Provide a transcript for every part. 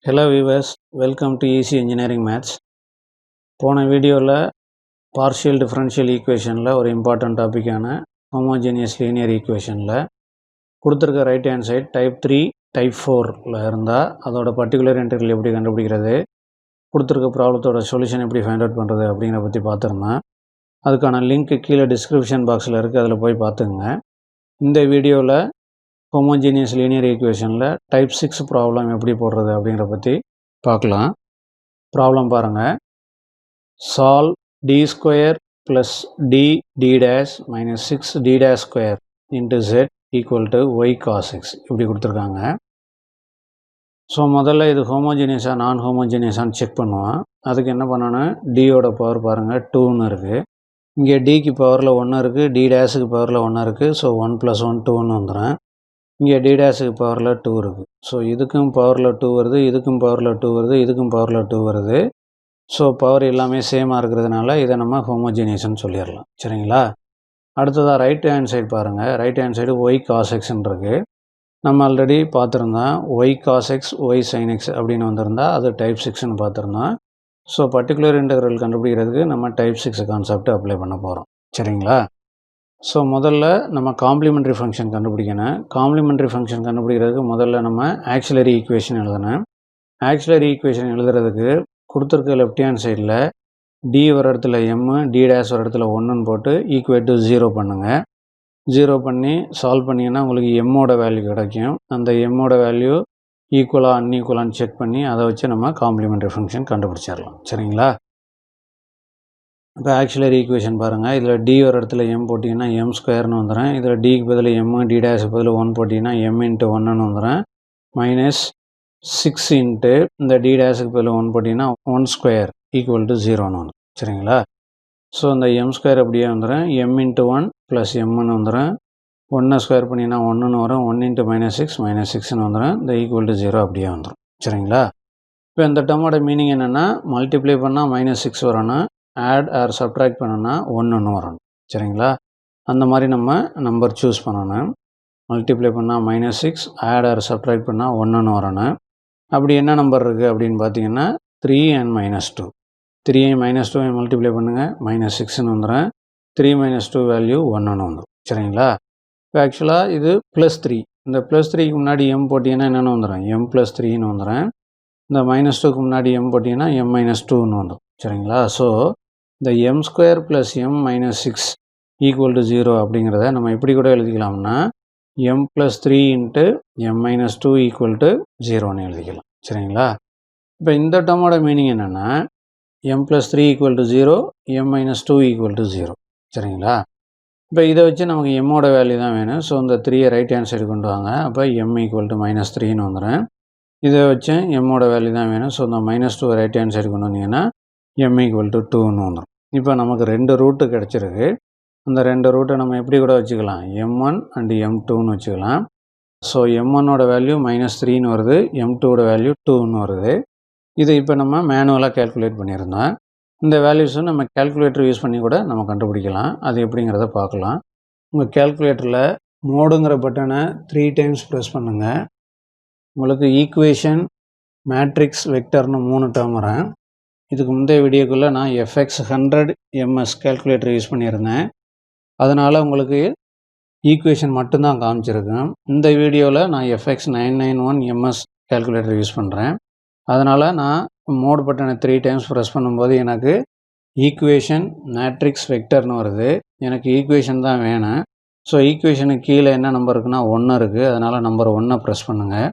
Hello viewers, welcome to Easy Engineering Maths. போன வீடியோவில் partial differential ஈக்குவேஷனில் ஒரு இம்பார்ட்டன்ட் டாப்பிக்கான ஹோமோஜீனியஸ் லீனியர் ஈக்குவேஷனில் கொடுத்துருக்க right hand side type 3 type 4ல் இருந்தால் அதோட பர்டிகுலர் இன்டெக்ரல் எப்படி கண்டுபிடிக்கிறது, கொடுத்துருக்க ப்ராப்ளத்தோட சொல்யூஷன் எப்படி ஃபைண்ட் அவுட் பண்ணுறது அப்படிங்கிற பற்றி பார்த்துருந்தேன். அதுக்கான லிங்க் கீழே டிஸ்கிரிப்ஷன் பாக்ஸில் இருக்குது, அதில் போய் பார்த்துங்க. இந்த வீடியோவில் ஹோமோஜீனியஸ் லீனியர் ஈக்குவேஷனில் டைப் 6 ப்ராப்ளம் எப்படி போடுறது அப்படிங்கிற பற்றி பார்க்கலாம். ப்ராப்ளம் பாருங்கள். Solve d square plus d dash minus 6d dash square into z equal to y cos x இப்படி கொடுத்துருக்காங்க. ஸோ முதல்ல இது ஹோமோஜீனியஸாக நான் ஹோமோஜீனியஸான்னு செக் பண்ணுவோம். அதுக்கு என்ன பண்ணணும், டியோட பவர் பாருங்கள் 2ன்னு இருக்குது. இங்கே டிக்கு பவரில் 1 இருக்குது, டி டேஷுக்கு பவரில் 1 இருக்குது. ஸோ 1 + 1 2ன்னு வந்துடும். இங்கே டி டேஷுக்கு பவரில் 2 இருக்குது. ஸோ இதுக்கும் பவரில் 2 வருது, இதுக்கும் பவரில் 2 வருது, இதுக்கும் பவரில் 2 வருது. ஸோ பவர் எல்லாமே சேமாக இருக்கிறதுனால இதை நம்ம ஹோமோஜீனியஸ்ன்னு சொல்லிடலாம். சரிங்களா? அடுத்ததாக ரைட் ஹேண்ட் சைடு பாருங்கள். Right hand side y cos எக்ஸ்ன்னு இருக்குது. நம்ம ஆல்ரெடி பார்த்துருந்தோம். Y cos x y sine x அப்படின்னு வந்திருந்தால் அது டைப் 6ன்னு பார்த்துருந்தோம். ஸோ பர்டிகுலர் இன்டெக்ரல் கண்டுபிடிக்கிறதுக்கு நம்ம டைப் 6 கான்செப்ட் அப்ளை பண்ண போகிறோம். சரிங்களா? ஸோ முதல்ல நம்ம காம்ப்ளிமெண்ட்ரி ஃபங்க்ஷன் கண்டுபிடிக்கணும். காம்ப்ளிமெண்ட்ரி ஃபங்க்ஷன் கண்டுபிடிக்கிறதுக்கு முதல்ல நம்ம ஆக்சிலரி ஈக்குவேஷன் எழுதணும். ஆக்சிலரி ஈக்குவேஷன் எழுதுறதுக்கு கொடுத்துருக்க லெஃப்ட் ஹேண்ட் சைடில் டி வர இடத்துல எம்மு, டி டேஷ் வர இடத்துல 1ன்னு போட்டு ஈக்குவேட் டு 0 பண்ணுங்கள். 0 பண்ணி சால்வ் பண்ணிங்கன்னா உங்களுக்கு எம்மோட வேல்யூ கிடைக்கும். அந்த எம்மோட வேல்யூ ஈக்குவலாக அன்ஈக்குவலான்னு செக் பண்ணி அதை வச்சு நம்ம காம்ப்ளிமெண்ட்ரி ஃபங்க்ஷன் கண்டுபிடிச்சிடலாம். சரிங்களா? இப்போ ஆக்சிலரி ஈக்குவேஷன் பாருங்கள். இதில் டி ஒரு இடத்துல எம் போட்டிங்கன்னா எம் ஸ்கொயர்னு வந்துடும். இதில் டிக்கு பதில் எம்மு, டி டேஷுக்கு பதில் 1 போட்டிங்கன்னா எம் இன்ட்டு 1ன்னு வந்துடும். மைனஸ் 6 இன்ட்டு இந்த டி டேஷுக்கு பதில் 1 போட்டிங்கன்னா 1 ஸ்கொயர் ஈக்குவல் டு 0ன்னு வந்துடும். சரிங்களா? ஸோ இந்த எம் ஸ்கொயர் அப்படியே வந்துடும். எம் இன்ட்டு 1 ப்ளஸ் எம்முன்னு வந்துடும். 1 ஸ்கொயர் பண்ணிங்கன்னா 1ன்னு வரும். 1 இன்ட்டு -6 வந்துடும். இந்த ஈக்குவல் டு 0 அப்படியே வந்துடும். சரிங்களா? இப்போ இந்த டேர்மோட மீனிங் என்னென்னா, மல்டிப்ளை பண்ணால் -6 வரணும், ஆட் ஆர் சப்ட்ராக்ட் பண்ணோன்னா 1ன்னு வரணும். சரிங்களா? அந்த மாதிரி நம்ம நம்பர் சூஸ் பண்ணணும். மல்டிப்ளை பண்ணால் -6, ஆட் ஆர் சப்ட்ராக்ட் பண்ணால் 1ன்னு வரணும். அப்படி என்ன நம்பர் இருக்குது அப்படின்னு பார்த்தீங்கன்னா 3 and -2. 3ஐயும் -2ஐயும் மல்டிப்ளை பண்ணுங்கள், -6ன்னு வந்துடும். 3 - 2 வேல்யூ 1ன்னு வந்துடும். சரிங்களா? இப்போ ஆக்சுவலாக இது +3. இந்த +3க்கு முன்னாடி எம் போட்டிங்கன்னா என்னென்னு வந்துடும், m + 3ன்னு வந்துடும். இந்த -2க்கு முன்னாடி எம் போட்டிங்கன்னா m - 2ன்னு வந்துடும். சரிங்களா? ஸோ இந்த m square plus m - 6 equal to 0 அப்படிங்கிறத நம்ம எப்படி கூட எழுதிக்கலாம்னா m + 3 into m - 2 equal to 0ன்னு எழுதிக்கலாம். சரிங்களா? இப்போ இந்த டேர்மோட மீனிங் என்னென்னா m + 3 equal to 0, m - 2 equal to 0. சரிங்களா? இப்போ இதை வச்சு நமக்கு எம்மோட வேல்யூ தான் வேணும். ஸோ இந்த 3ஐ ரைட் ஹேண்ட் சைடு கொண்டு வாங்க. அப்போ m ஈக்குவல் டு -3ன்னு வந்துடும். இதை வச்சு எம்மோட வேல்யூ தான் வேணும். ஸோ இந்த -2 ரைட் ஹேண்ட் சைடு கொண்டு வந்தீங்கன்னா m ஈக்குவல் டு 2ன்னு வந்துடும். இப்போ நமக்கு 2 ரூட்டு கிடச்சிருக்கு. அந்த 2 ரூட்டை நம்ம எப்படி கூட வச்சுக்கலாம், m1 அண்ட் m2ன்னு வச்சுக்கலாம். ஸோ m1ஓட வேல்யூ -3ன்னு வருது, m2ஓட வேல்யூ 2ன்னு வருது. இதை இப்போ நம்ம மேனுவலாக கேல்குலேட் பண்ணியிருந்தோம். இந்த வேல்யூஸும் நம்ம கேல்குலேட்டர் யூஸ் பண்ணி கூட நம்ம கண்டுபிடிக்கலாம். அது எப்படிங்கிறத பார்க்கலாம். உங்கள் கேல்குலேட்டரில் மோடுங்கிற பட்டனை 3 டைம்ஸ் ப்ரெஸ் பண்ணுங்கள். உங்களுக்கு ஈக்குவேஷன், மேட்ரிக்ஸ், வெக்டர்னு 3 டேர்ம் வரும். இதுக்கு முந்தைய வீடியோக்குள்ளே நான் FX 100 MS கேல்குலேட்டர் யூஸ் பண்ணியிருந்தேன். அதனால் உங்களுக்கு ஈக்குவேஷன் மட்டும்தான் காமிச்சிருக்கேன். இந்த வீடியோவில் நான் FX 991 MS கேல்குலேட்டர் யூஸ் பண்ணுறேன். அதனால் நான் மோட் பட்டனை 3 டைம்ஸ் ப்ரெஸ் பண்ணும்போது எனக்கு ஈக்குவேஷன், மேட்ரிக்ஸ், வெக்டர்னு வருது. எனக்கு ஈக்குவேஷன் தான் வேணும். ஸோ ஈக்குவேஷனுக்கு கீழே என்ன நம்பர் இருக்குன்னா 1 இருக்குது. அதனால் நம்பர் 1 ப்ரெஸ் பண்ணுங்கள்.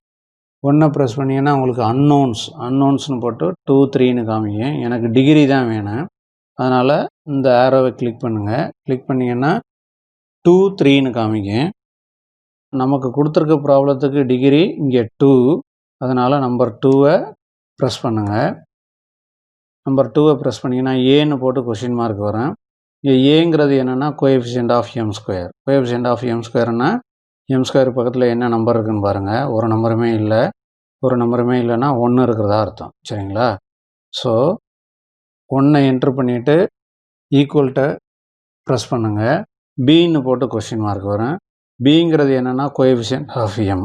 1 ப்ரெஸ் பண்ணிங்கன்னா உங்களுக்கு அன்னோன்ஸ்னு போட்டு 2, 3ன்னு காமிக்கும். எனக்கு டிகிரி தான் வேணும். அதனால் இந்த ஆரோவை கிளிக் பண்ணுங்கள். கிளிக் பண்ணிங்கன்னா 2, 3ன்னு காமிக்கும். நமக்கு கொடுத்துருக்க ப்ராப்ளத்துக்கு டிகிரி இங்கே 2. அதனால் நம்பர் 2ஐ ப்ரெஸ் பண்ணுங்கள். நம்பர் 2ஐ ப்ரெஸ் பண்ணிங்கன்னா ஏன்னு போட்டு கொஷின் மார்க் வரும். இங்கே ஏங்கிறது என்னென்னா coefficient of m square. Coefficient of m ஸ்கொயர்னா m ஸ்கொயர் பக்கத்தில் என்ன நம்பர் இருக்குதுன்னு பாருங்கள். ஒரு நம்பருமே இல்லை. ஒரு நம்பருமே இல்லைன்னா 1 இருக்கிறதா அர்த்தம். சரிங்களா? ஸோ 1ஐ என்ட்ரு பண்ணிவிட்டு ஈக்குவல்ட்டை ப்ரெஸ் பண்ணுங்கள். பின்னு போட்டு கொஸ்டின் மார்க் வரும். பிங்கிறது என்னென்னா coefficient of m.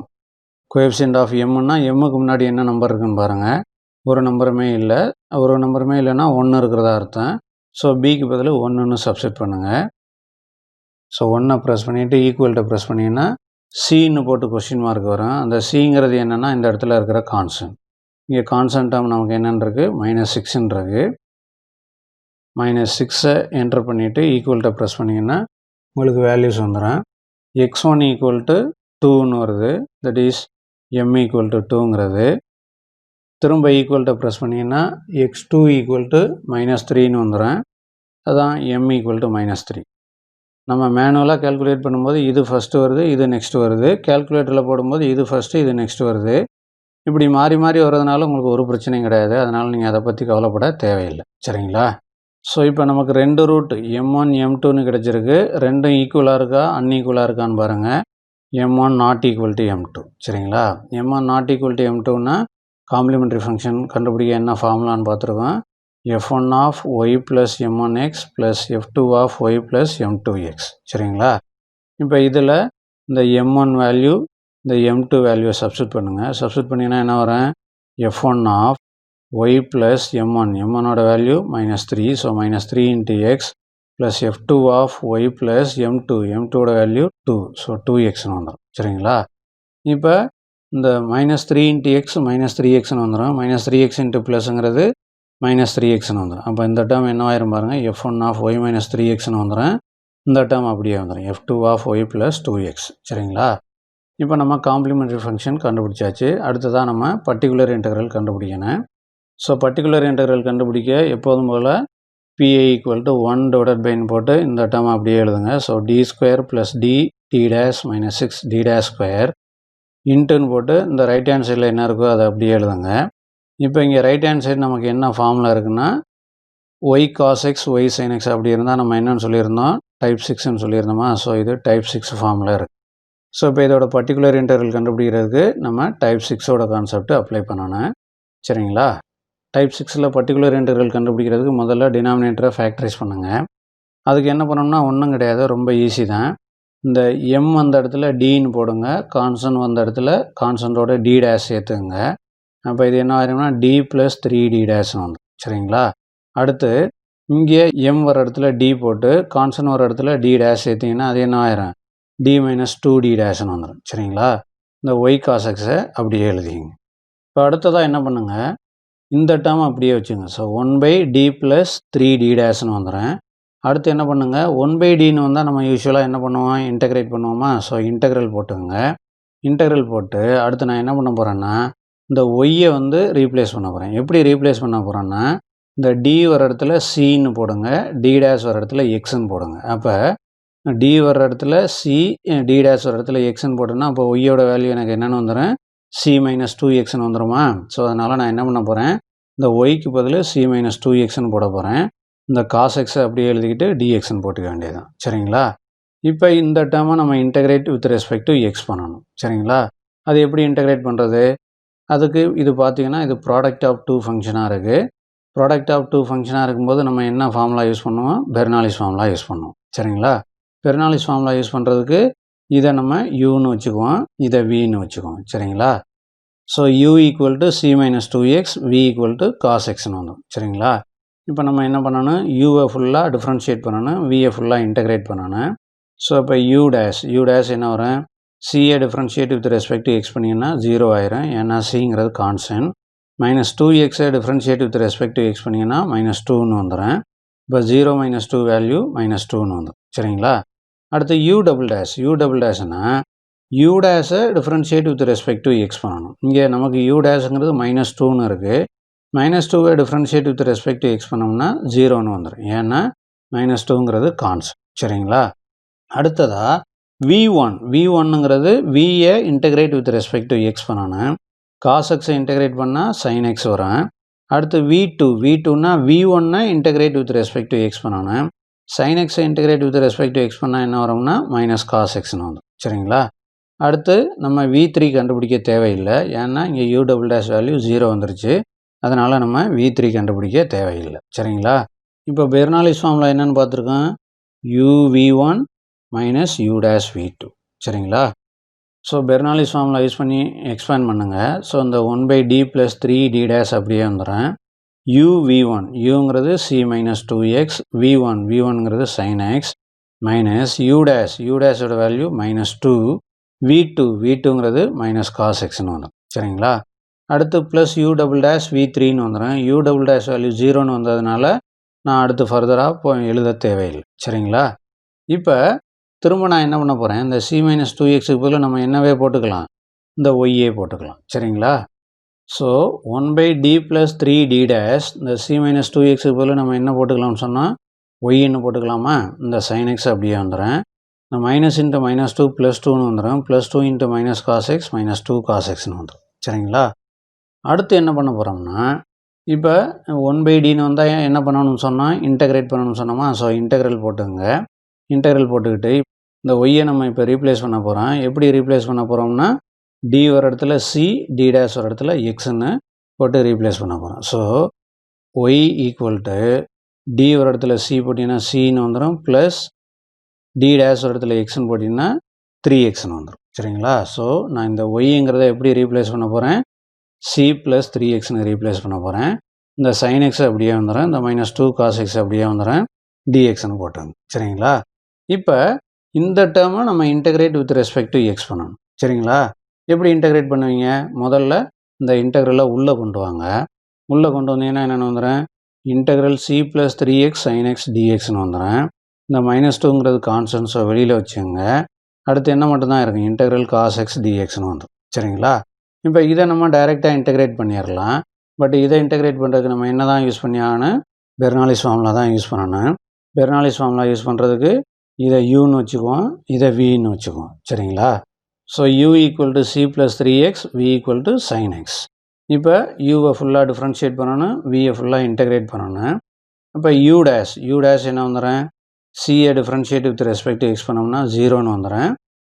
Coefficient of எம்னா எம்முக்கு முன்னாடி என்ன நம்பர் இருக்குன்னு பாருங்கள். ஒரு நம்பருமே இல்லை. ஒரு நம்பருமே இல்லைன்னா 1 இருக்கிறதா அர்த்தம். ஸோ பிக்கு பதில் 1ன்னு சப்ஸ்டிட் பண்ணுங்கள். ஸோ 1 ப்ரெஸ் பண்ணிவிட்டு ஈக்குவல்ட்டை ப்ரெஸ் பண்ணிங்கன்னா சின்னு போட்டு கொஸ்டின் மார்க் வரும். அந்த சிங்கிறது என்னென்னா இந்த இடத்துல இருக்கிற கான்ஸ்டன்ட். இங்கே கான்ஸ்டன்ட் டேர்ம் நமக்கு என்னென்னு இருக்குது, -6ன்னு இருக்குது. -6 என்டர் பண்ணிவிட்டு ஈக்குவல்ட்டை ப்ரெஸ் பண்ணிங்கன்னா உங்களுக்கு வேல்யூஸ் வந்துடும். x1 ஈக்குவல் டு 2ன்னு வருது. That is m equal to 2ங்கிறது. திரும்ப ஈக்குவல்ட்டை ப்ரெஸ் பண்ணிங்கன்னா x2 ஈக்குவல் டு -3ன்னு வந்துடும். அதான் m ஈக்குவல் டு -3. நம்ம மேனுவலாக கேல்குலேட் பண்ணும்போது இது ஃபஸ்ட்டு வருது, இது நெக்ஸ்ட்டு வருது. கேல்குலேட்டரில் போடும்போது இது ஃபஸ்ட்டு, இது நெக்ஸ்ட்டு வருது. இப்படி மாறி மாறி வர்றதுனால உங்களுக்கு ஒரு பிரச்சனையும் கிடையாது. அதனால் நீங்கள் அதை பற்றி கவலைப்பட தேவையில்லை. சரிங்களா? ஸோ இப்போ நமக்கு 2 ரூட் m1 m2ன்னு கிடச்சிருக்கு. ரெண்டும் ஈக்குவலாக இருக்கா அன்ஈக்குவலாக இருக்கான்னு பாருங்கள். m1 not equal to m2. சரிங்களா? m1 நாட் ஈக்குவல் டு m2னா காம்ப்ளிமெண்ட்ரி ஃபங்க்ஷன் கண்டுபிடிக்க என்ன ஃபார்முலான்னு பார்த்துருக்கோம். f1 of y plus m1x plus f2 of y plus m2x. சரிங்களா? இப்போ இதில் இந்த m1 வேல்யூ இந்த m2 வேல்யூவை சப்ஸ்டிட் பண்ணுங்கள். சப்ஸ்டிட் பண்ணிங்கன்னா என்ன வரும், f1 of y plus m1, m1ஓட value -3, so -3 into x plus f2 of y plus m2, m2ஓட வேல்யூ 2, ஸோ 2xன்னு வந்துடும். சரிங்களா? இப்போ இந்த -3 இன்ட்டு எக்ஸ் -3xன்னு வந்துடும். -3x இன்ட்டு ப்ளஸ்ங்கிறது -3xன்னு வந்துடும். அப்போ இந்த டேர்ம் என்னவாயிரும் பாருங்கள், f1 ஆஃப் y -3xன்னு வந்துடும். இந்த டேர்ம் அப்படியே வந்துடும், f2 of y plus 2x. சரிங்களா? இப்போ நம்ம காம்ப்ளிமெண்ட்ரி ஃபங்க்ஷன் கண்டுபிடிச்சாச்சு. அடுத்ததான் நம்ம பர்டிகுலர் இன்டெக்ரல் கண்டுபிடிக்கணும். ஸோ பர்டிகுலர் இன்டெக்ரல் கண்டுபிடிக்க எப்போதும் போல் pி ஈக்குவல் டு 1 டிவைடட் பைன்னு போட்டு இந்த டேர்ம் அப்படியே எழுதுங்க. So d² plus D dash -6 d dash square இன்ட்டுன்னு போட்டு இந்த ரைட் ஹேண்ட் சைடில் என்ன இருக்கோ அதை அப்படியே எழுதுங்க. இப்போ இங்கே ரைட் ஹேண்ட் சைடு நமக்கு என்ன ஃபார்முலா இருக்குன்னா y cos x y sin x அப்படி இருந்தால் நம்ம என்னென்னு சொல்லியிருந்தோம், டைப் 6ன்னு சொல்லியிருந்தோமா. ஸோ இது டைப் 6 ஃபார்முலா இருக்குது. ஸோ இப்போ இதோட பர்டிகுலர் இன்டெக்ரல் கண்டுபிடிக்கிறதுக்கு நம்ம டைப் 6ஓட கான்செப்ட் அப்ளை பண்ணணும். சரிங்களா? டைப் 6ல் பர்டிகுலர் இன்டெக்ரல் கண்டுபிடிக்கிறதுக்கு முதல்ல டினாமினேட்டரை ஃபேக்டரைஸ் பண்ணுங்கள். அதுக்கு என்ன பண்ணணும்னா ஒன்றும் கிடையாது, ரொம்ப ஈஸி தான். இந்த m வந்த இடத்துல dன்னு போடுங்க, கான்ஸ்டன்ட் வந்த இடத்துல கான்ஸ்டன்ட்டோட d டேஷ் சேர்த்துங்க. அப்போ இது என்ன ஆயிரும்னா d ப்ளஸ் 3d டேஷ்னு வந்து. சரிங்களா? அடுத்து இங்கே m வர இடத்துல d போட்டு கான்ஸ்டன்ட் வர இடத்துல d டேஷ் சேர்த்திங்கன்னா அது என்ன ஆயிரும், d மைனஸ் 2d டேஷ்னு வந்துடும். சரிங்களா? இந்த y cos x'ை அப்படியே எழுதிங்க. இப்போ அடுத்ததாக என்ன பண்ணுங்கள், இந்த டேர்ம் அப்படியே வச்சுங்க. ஸோ 1/d ப்ளஸ் 3d டேஷ்னு வந்துடும். அடுத்து என்ன பண்ணுங்கள், 1/dன்னு வந்தால் நம்ம யூஸ்வலாக என்ன பண்ணுவோம், இன்டெகிரேட் பண்ணுவோமா. ஸோ இன்டெக்ரல் போட்டுங்க. இன்டெக்ரல் போட்டு அடுத்து நான் என்ன பண்ண போகிறேன்னா இந்த ஒய்யை வந்து ரீப்ளேஸ் பண்ண போகிறேன். எப்படி ரீப்ளேஸ் பண்ண போகிறேன்னா இந்த d வர இடத்துல cன்னு போடுங்க, d டேஷ் வர இடத்துல xன்னு போடுங்க. அப்போ d வர இடத்துல c, d டேஷ் வர இடத்துல xன்னு போட்டோன்னா அப்போ ஒய்யோட வேல்யூ எனக்கு என்னென்னு வந்துடும், c மைனஸ் 2xன்னு வந்துடுமா. ஸோ அதனால் நான் என்ன பண்ண போகிறேன், இந்த ஒய்க்கு பதில் c மைனஸ் 2xன்னு போட போகிறேன். இந்த cos x அப்படியே எழுதிக்கிட்டு dxன்னு போட்டுக்க வேண்டியதுதான். சரிங்களா? இப்போ இந்த டேர்மை நம்ம integrate with respect to x பண்ணணும். சரிங்களா? அது எப்படி இன்டெகிரேட் பண்ணுறது, அதுக்கு இது பார்த்தீங்கன்னா இது ப்ராடக்ட் ஆஃப் 2 ஃபங்க்ஷனாக இருக்குது. ப்ராடக்ட் ஆஃப் 2 ஃபங்க்ஷனாக இருக்கும்போது நம்ம என்ன ஃபார்முலா யூஸ் பண்ணுவோம், பெர்னாலிஸ் ஃபார்முலா யூஸ் பண்ணுவோம். சரிங்களா? பெர்னாலிஸ் ஃபார்முலா யூஸ் பண்ணுறதுக்கு இதை நம்ம யூன்னு வச்சுக்குவோம், இதை வின்னு வச்சுக்குவோம். சரிங்களா? So u equal to c minus 2x, v equal to cos எக்ஸ்னு வந்துடும். சரிங்களா? இப்போ நம்ம என்ன பண்ணணும், யூவை ஃபுல்லாக டிஃப்ரென்ஷியேட் பண்ணணும், வியை ஃபுல்லாக இன்டெகிரேட் பண்ணணும். ஸோ இப்போ u டேஷ் என்ன வரும், சியை differentiate with respect to x பண்ணிங்கன்னா 0 ஆயிரும், ஏன்னா சிங்கிறது கான்ஸ்டன்ட். -2xை differentiate with respect to x பண்ணிங்கன்னா -2ன்னு வந்துடும். இப்போ 0 - 2 வேல்யூ -2ன்னு வந்துடும். சரிங்களா? அடுத்து u டேஷ்னா u டேஷை differentiate with respect to x பண்ணணும். இங்கே நமக்கு u டேஷுங்கிறது -2ன்னு இருக்குது. -2வை differentiate with respect to x பண்ணோம்னா 0ன்னு வந்துடும், ஏன்னா -2ங்கிறது கான்ஸ்டன்ட். சரிங்களா? அடுத்ததாக v1ங்கிறது வியை integrate with respect to x பண்ணணும். காஸ் எக்ஸை இன்டெகிரேட் பண்ணால் சைன் எக்ஸ் வரும். அடுத்து v2னா v1ஐ integrate with respect to x பண்ணணும். சைன் எக்ஸை integrate with respect to x பண்ணால் என்ன வரும்னா மைனஸ் காஸ் எக்ஸ்னு வந்துடும். சரிங்களா? அடுத்து நம்ம v3 கண்டுபிடிக்க தேவையில்லை, ஏன்னா இங்கே u டேஷ் வேல்யூ 0 வந்துருச்சு. அதனால் நம்ம v3 கண்டுபிடிக்க தேவையில்லை. சரிங்களா? இப்போ பெர்னாலிஸ் ஃபார்முலா என்னென்னு பார்த்துருக்கோம், uv1 minus u dash v2. சரிங்களா? ஸோ பெர்னாலிஸ் ஃபார்முலா யூஸ் பண்ணி எக்ஸ்பேண்ட் பண்ணுங்கள். ஸோ இந்த 1/d + 3d டேஷ் அப்படியே வந்துடுறேன். v1 uங்கிறது c minus 2x, v1ங்கிறது sin x, மைனஸ் u டேஷோட வேல்யூ -2, v2ங்கிறது minus cos xன்னு வந்துடும். சரிங்களா? அடுத்து ப்ளஸ் u டபுள் டேஷ் v3ன்னு வந்துடும். u டபுள் டேஷ் வேல்யூ 0ன்னு வந்ததுனால நான் அடுத்து ஃபர்தராக எழுத தேவையில்லை. சரிங்களா? இப்போ திரும்ப நான் என்ன பண்ண போகிறேன், இந்த c minus 2xக்கு பதில் நம்ம என்னவே போட்டுக்கலாம், இந்த yயே போட்டுக்கலாம். சரிங்களா? ஸோ 1/d + 3d டேஷ் இந்த c minus 2xக்கு பதில் நம்ம என்ன போட்டுக்கலாம்னு சொன்னால் yன்னு போட்டுக்கலாமா? இந்த sin x அப்படியே வந்துடுறேன். இந்த மைனஸ் இன்ட்டு -2 +2ன்னு வந்துடும். +2 into minus cos x -2 cos xன்னு வந்துடும். சரிங்களா? அடுத்து என்ன பண்ண போகிறோம்னா, இப்போ 1/dன்னு வந்தால் என்ன பண்ணணும்னு சொன்னால் இன்டகிரேட் பண்ணணும்னு சொன்னோமா? ஸோ இன்டகிரல் போட்டுங்க. இன்டகிரல் போட்டுக்கிட்டு இந்த ஒய்யை நம்ம இப்போ ரீப்ளேஸ் பண்ண போகிறோம். எப்படி ரீப்ளேஸ் பண்ண போகிறோம்னா, d ஒரு இடத்துல c, d டேஷ் ஒரு இடத்துல xன்னு போட்டு ரீப்ளேஸ் பண்ண போகிறோம். So y equal to d ஒரு இடத்துல c போட்டிங்கன்னா cன்னு வந்துடும், ப்ளஸ் d டேஷ் ஒரு இடத்துல xன்னு போட்டிங்கன்னா 3xன்னு வந்துடும். சரிங்களா? ஸோ நான் இந்த yங்கிறத எப்படி ரீப்ளேஸ் பண்ண போகிறேன், c + 3xன்னு ரீப்ளேஸ் பண்ண போகிறேன். இந்த sin x அப்படியே வந்துடும், இந்த -2 cos x அப்படியே வந்துடும், dxன்னு போட்டாங்க. சரிங்களா? இப்போ இந்த டேர்மை நம்ம integrate with respect to x பண்ணணும். சரிங்களா? எப்படி இன்டகிரேட் பண்ணுவீங்க, முதல்ல இந்த இன்டகிரலை உள்ளே கொண்டு வாங்க. உள்ளே கொண்டு வந்தீங்கன்னா என்னென்னு வந்துடும், integral c + 3x sin x dxன்னு வந்துடும். இந்த -2ங்கிறது கான்ஸ்டன்ட், ஸோ வெளியில் வச்சுங்க. அடுத்து என்ன மட்டும்தான் இருக்கும், இன்டகிரல் cos x dxன்னு வந்துடும். சரிங்களா? இப்போ இதை நம்ம டைரெக்டாக இன்டகிரேட் பண்ணிடலாம். பட் இதை இன்டகிரேட் பண்ணுறதுக்கு நம்ம என்ன தான் யூஸ் பண்ணி ஆகணும், பெர்னாலிஸ் ஃபார்முலா தான் யூஸ் பண்ணணும். பெர்னாலிஸ் ஃபார்முலா யூஸ் பண்ணுறதுக்கு இதை uன்னு வச்சுக்குவோம், இதை vன்னு வச்சுக்குவோம். சரிங்களா? So u = c + 3x, v = sin x. இப்போ uவை ஃபுல்லாக டிஃப்ரென்ஷியேட் பண்ணணும், vயை ஃபுல்லாக இன்டகிரேட் பண்ணணும். இப்போ u டேஷ் என்ன வந்துடும், cயை differentiate with respect to x பண்ணோம்னா 0ன்னு வந்துடும்.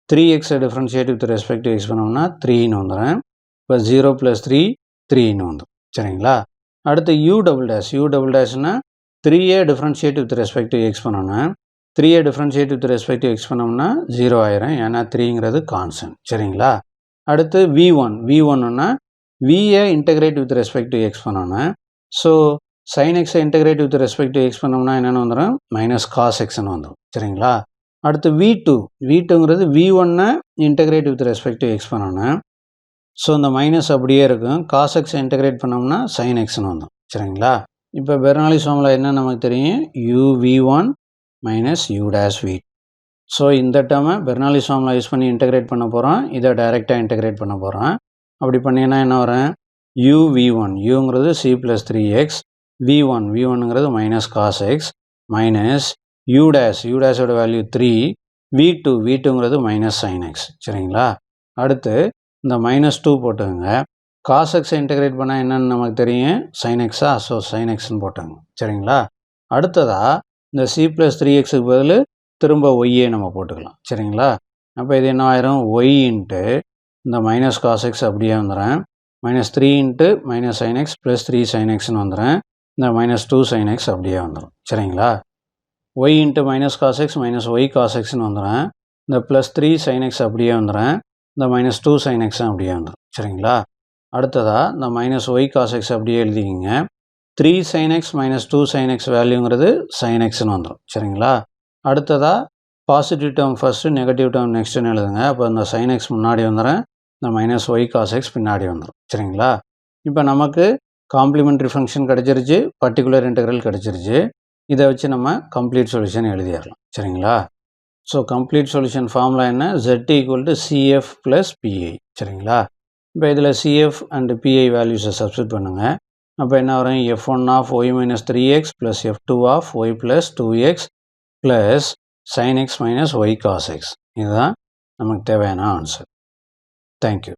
3xஐ differentiate with respect to x பண்ணோம்னா 3ன்னு வந்துடும். இப்போ 0 + 3 3ன்னு வந்துடும். சரிங்களா? அடுத்து u டபுள் டேஷ்னா 3ஐ differentiate with respect to x பண்ணணும். 3ஐ differentiate with respect to x பண்ணோம்னா 0 ஆயிரும், ஏன்னா 3ங்கிறது கான்ஸ்டன்ட். சரிங்களா? அடுத்து v1ன்னா vஐ integrate with respect to x பண்ணணும். So sin x integrate with respect to x பண்ணோம்னா என்னென்னு வந்துடும், -cos xன்னு வந்துடும். சரிங்களா? அடுத்து v2ங்கிறது v1ஐ integrate with respect to x பண்ணணும். ஸோ இந்த மைனஸ் அப்படியே இருக்கும், cos x இன்டகிரேட் பண்ணோம்னா sin xன்னு வந்துடும். சரிங்களா? இப்போ பெர்னாலிஸ் ஃபார்முலா என்ன நமக்கு தெரியும், uv1 - u'(v2). ஸோ இந்த டேர்மை பெர்னாலிஸ் ஃபார்முலா யூஸ் பண்ணி இன்டகிரேட் பண்ண போகிறோம், இதை டைரெக்டாக இன்டகிரேட் பண்ண போகிறோம். அப்படி பண்ணிங்கன்னா என்ன வரும், uv1 uங்கிறது c + 3x, v1ங்கிறது -cos x, மைனஸ் u டேஷோட வேல்யூ 3, v2ங்கிறது -sin x. சரிங்களா? அடுத்து இந்த -2 போட்டுங்க. cos x இன்டகிரேட் பண்ணால் என்னென்னு நமக்கு தெரியும், sin x-ஆ, ஸோ sin xன்னு போட்டுங்க. சரிங்களா? அடுத்ததாக இந்த c + 3xக்கு பதில் திரும்ப yயே நம்ம போட்டுக்கலாம். சரிங்களா? அப்போ இது என்ன ஆயிரும், y இன்ட்டு இந்த -cos x அப்படியே வந்துடும், -3 இன்ட்டு -sin x + 3 sin xன்னு வந்துடும். இந்த -2 sin x அப்படியே வந்துடும். சரிங்களா? y into -cos x -y cos xன்னு வந்துடும். இந்த +3 sin x அப்படியே வந்துடும். இந்த -2 sin x அப்படியே வந்துடும். சரிங்களா? அடுத்ததாக இந்த -y cos x அப்படியே எழுதிக்கிங்க. 3 sin x -2 sin x வேல்யூங்கிறது sin xன்னு வந்துடும். சரிங்களா? அடுத்ததாக positive term first, negative term நெக்ஸ்ட்டுன்னு எழுதுங்க. அப்போ இந்த sin x முன்னாடி வந்துடும், இந்த -y cos x பின்னாடி வந்துடும். சரிங்களா? இப்போ நமக்கு காம்ப்ளிமெண்ட்ரி ஃபங்க்ஷன் கிடச்சிருச்சு, பர்டிகுலர் இன்டெக்ரல் கிடச்சிருச்சு. இதை வச்சு நம்ம கம்ப்ளீட் சொல்யூஷன் எழுதிடலாம். சரிங்களா? ஸோ கம்ப்ளீட் சொல்யூஷன் ஃபார்முலா என்ன, z = cf + pi. சரிங்களா? இப்போ இதில் cf அண்ட் pi வேல்யூஸை சப்ஸ்டியூட் பண்ணுங்கள். அப்போ என்ன வரும், f1 of y - 3x + f2 of y + 2x + sin x - y cos x. இதுதான் நமக்கு தேவையான ஆன்சர். தேங்க்யூ.